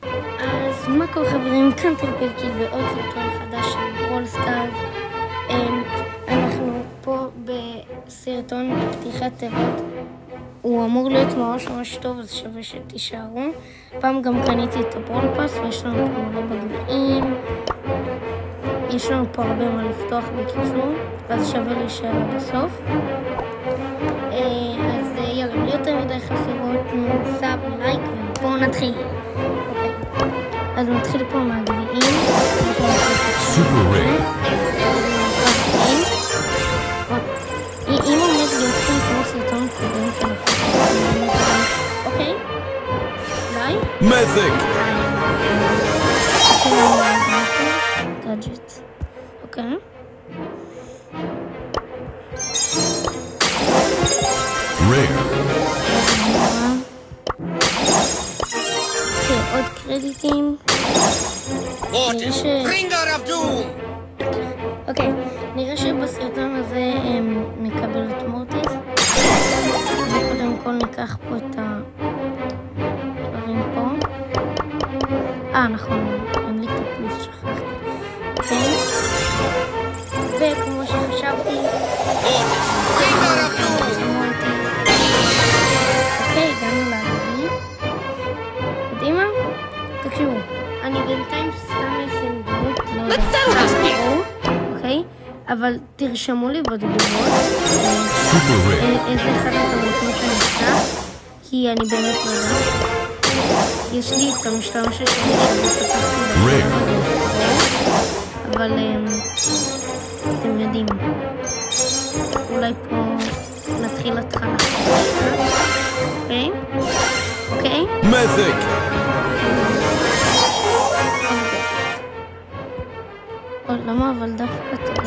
אז מה כל חברים, כאן טמפלקיל בעוד סרטון חדש של ברול סטארס. אנחנו פה בסרטון פתיחת תיבות. הוא אמור להיות ממש טוב, אז שווה שתישארו. פעם גם קניתי את הברול פאס ויש לנו פה מלא בגביעים. יש לנו פה הרבה מה לפתוח בקיצור, אז שווה להישאר עד הסוף. אז יאללה, בלי יותר מדי חפירות, סאב, לייק, ובואו נתחיל. אוקיי, אז נתחיל פה מהגביעים. סופר ריי. אם עומד ביחדים כמו סרטון קודם שאנחנו... אוקיי, אולי? מזיק! גאדג'ט. אוקיי. רייר. עוד קרדיטים. אוקיי, נראה שבסרטון הזה מקבל את מורטיס. קודם כל ניקח פה את הדברים פה. נכון, אין לי את הפלוס, שכחתי. אוקיי, וכמו שחשבתי, אוקיי, הגענו להגבי. יודעים מה? תקשיבו, אני בינתיים סתם אשים דמות, לא יודעת, אוקיי? אבל תרשמו לי בתגובות איזה אחד אתם רוצים שנפתח, כי אני באמת לא יודעת. יש לי את המשתמש שלי שפתחתי בגלל, אבל אתם יודעים, אולי פה נתחיל התחלה. אוקיי? אוקיי? מזיק! למה אבל דווקא תודה?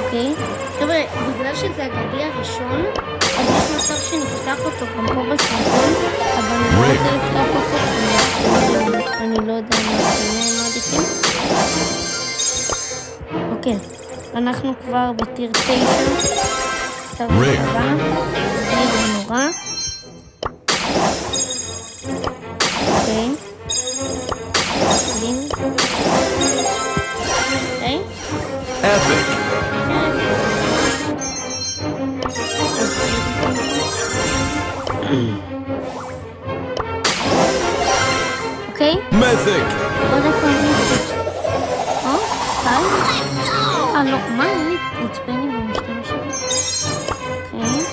אוקיי? חבר'ה, בגלל שזה הגדי הראשון, אז יש מצב שנפתח אותו גם פה בסרטון, אבל אני לא רוצה לפתח אותו, אני לא יודע מה אתם מעדיפים. אוקיי, אנחנו כבר בטיר 9. רייר. זה נורא. אוקיי. אוקיי. אפיק. אוקיי? מזיק! עוד הכל מזיק. סטייל? לא, מה? אין לי עצבני במשתמש שלי. אוקיי.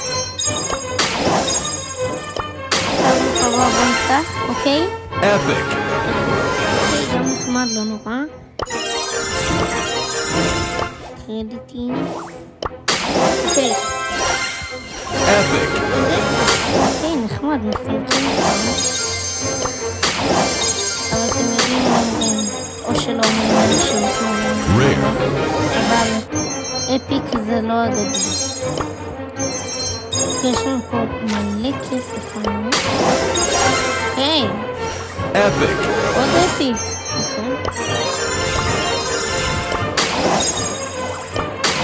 סטייל קבוע, בוא נפתח, אוקיי? אפיק. אוקיי, גם נחמד, לא נורא. קרדיטים. אוקיי. אפיק. אוקיי, נחמד, מפנקים אותנו. אבל אתם יודעים מה אומרים, או שלא אומרים שאנחנו אומרים, אבל אפיק זה לא אגדי. יש לנו פה מלא כסף עלינו. אוקיי. אפיק. עוד אפיק. נכון.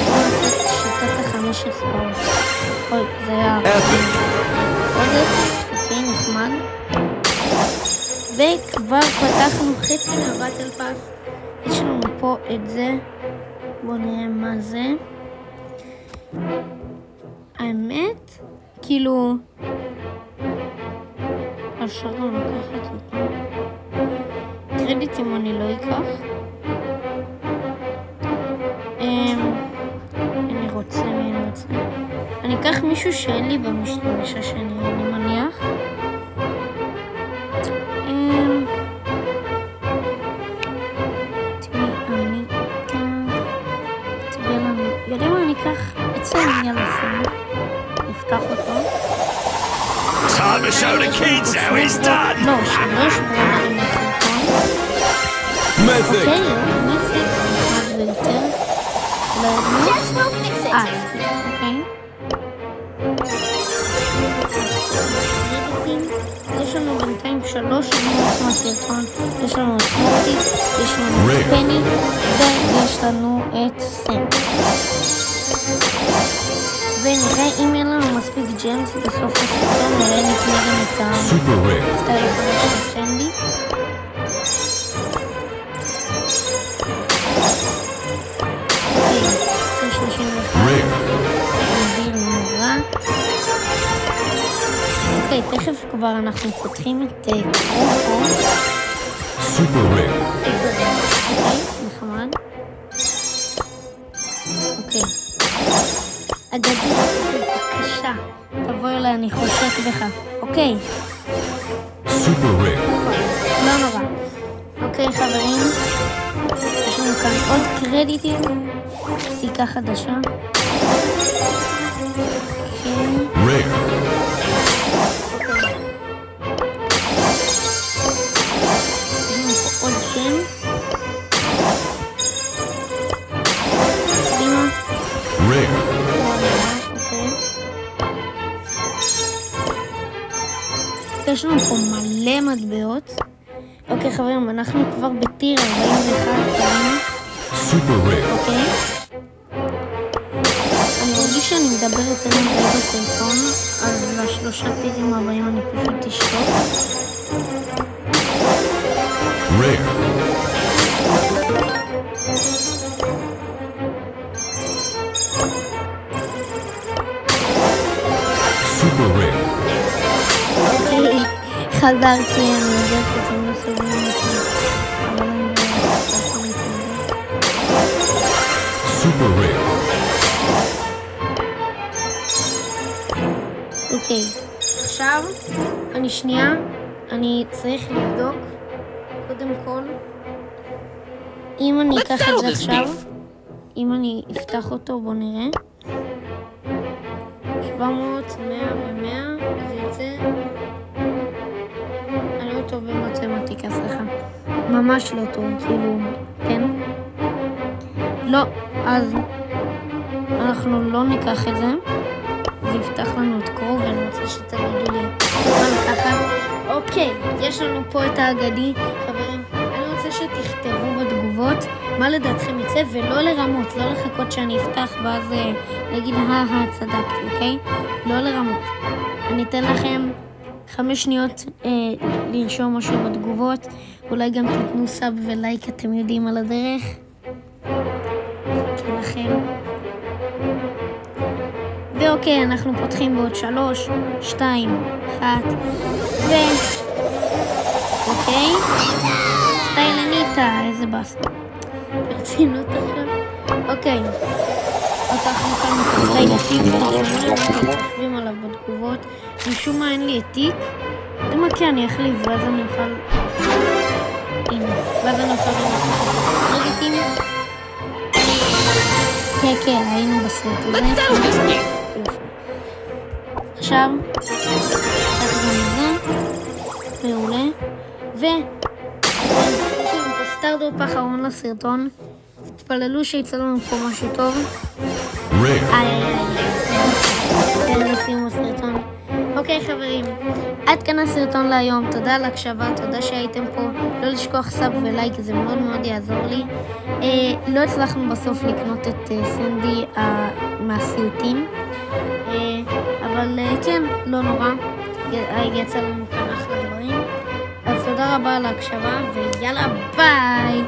בוא נעשה את שיטת החמש אצבעות. אוי, זה היה... אפיק. עוד אפיק. אוקיי, נחמד. וכבר פתחנו חצי מהבטל פאס. יש לנו פה את זה. בואו נראה מה זה. האמת, כאילו... אפשר גם לקחת אותו. קרדיטים אני לא אקח. אני רוצה. אני אקח מישהו שאין לי במשתמש השני, אני מניח. יודעים מה, אני אקח את זה, יאללה, נפתח אותו. Time to show the kids how it's done! לא, שלוש ברולרים לסרטון. מזיק! אוקיי, מזיק, נחמד ביותר. לא יודעים. אוקיי. יש לנו בינתיים 3 דמות מהסרטון. יש לנו את מורטיס, יש לנו את פני, ויש לנו את סם. ונראה אם אין לנו מספיק ג'מס בסוף הסרטון, נראה נקנה גם את הסטייל החדש של סנדי. אוקיי, 31. מוביל נורא. אוקיי, תכף כבר אנחנו פותחים את קרופו. Super rare. אוקיי, נחמד. אוקיי. אגדי, בבקשה. תבוא אליי, אני חושק בך. אוקיי. Super rare. לא נורא. אוקיי, חברים. יש לנו כאן עוד קרדיטים. סיכה חדשה. אוקיי. Rare. עוד שם. קדימה. Rare. אוקיי. יש לנו פה מלא מטבעות. אוקיי חברים, אנחנו כבר בטיר 41 קדימה. Super rare. אוקיי. אני מרגיש שאני מדבר יותר מדי בסרטון, אז לשלושה טירים הבאים אני פשוט תשתוק. Rare. Super rare. אוקיי, חזרתי, אני יודעת שאתם לא סובלים אותי. אבל אני לא יכולה להתמודד. Super rare. אוקיי, עכשיו, אני צריך לבדוק, קודם כל, אם אני אקח את זה עכשיו, אם אני אפתח אותו, בוא נראה. 700, 100 ו-100, זה יוצא. אני לא טוב במתמטיקה, סליחה. ממש לא טוב, כאילו, כן? לא, אז אנחנו לא ניקח את זה. זה יפתח לנו את קרוב, ואני רוצה שתגידו לי מה לקחת. אוקיי, יש לנו פה את האגדי. חברים, אני רוצה שתכתבו בתגובות מה לדעתכם יצא, ולא לרמות, לא לחכות שאני אפתח ואז להגיד צדקתי, אוקיי? לא לרמות. אני אתן לכם 5 שניות לרשום משהו בתגובות, אולי גם תתנו סאב ולייק, אתם יודעים, על הדרך. חכה לכם. ואוקיי, אנחנו פותחים בעוד 3, 2, 1, ו... אוקיי? סטיילניטה, איזה באס. ברצינות עכשיו. אוקיי. לקחנו כאן את הסטיילניטה, אנחנו חושבים עליו בתגובות. משום מה אין לי העתיק. זה מה כן, אני אחליף, ואז אני אוכל... הנה, ואז אני אוכל לקחת קרדיטים. כן, כן, היינו בסרט הזה. עכשיו, תחזור מזה, מעולה, יש לנו פה סטארט-אפ אחרון לסרטון, תתפללו שיצא לנו פה משהו טוב. נשים בסרטון. אוקיי חברים, עד כאן הסרטון להיום, תודה על הקשבה, תודה שהייתם פה, לא לשכוח סאב ולייק, זה מאוד מאוד יעזור לי. לא הצלחנו בסוף לקנות את סנדי מהסיוטים, אבל כן, לא נורא, יצא לנו כאן אחלה דברים. אז תודה רבה על ההקשבה ויאללה ביי!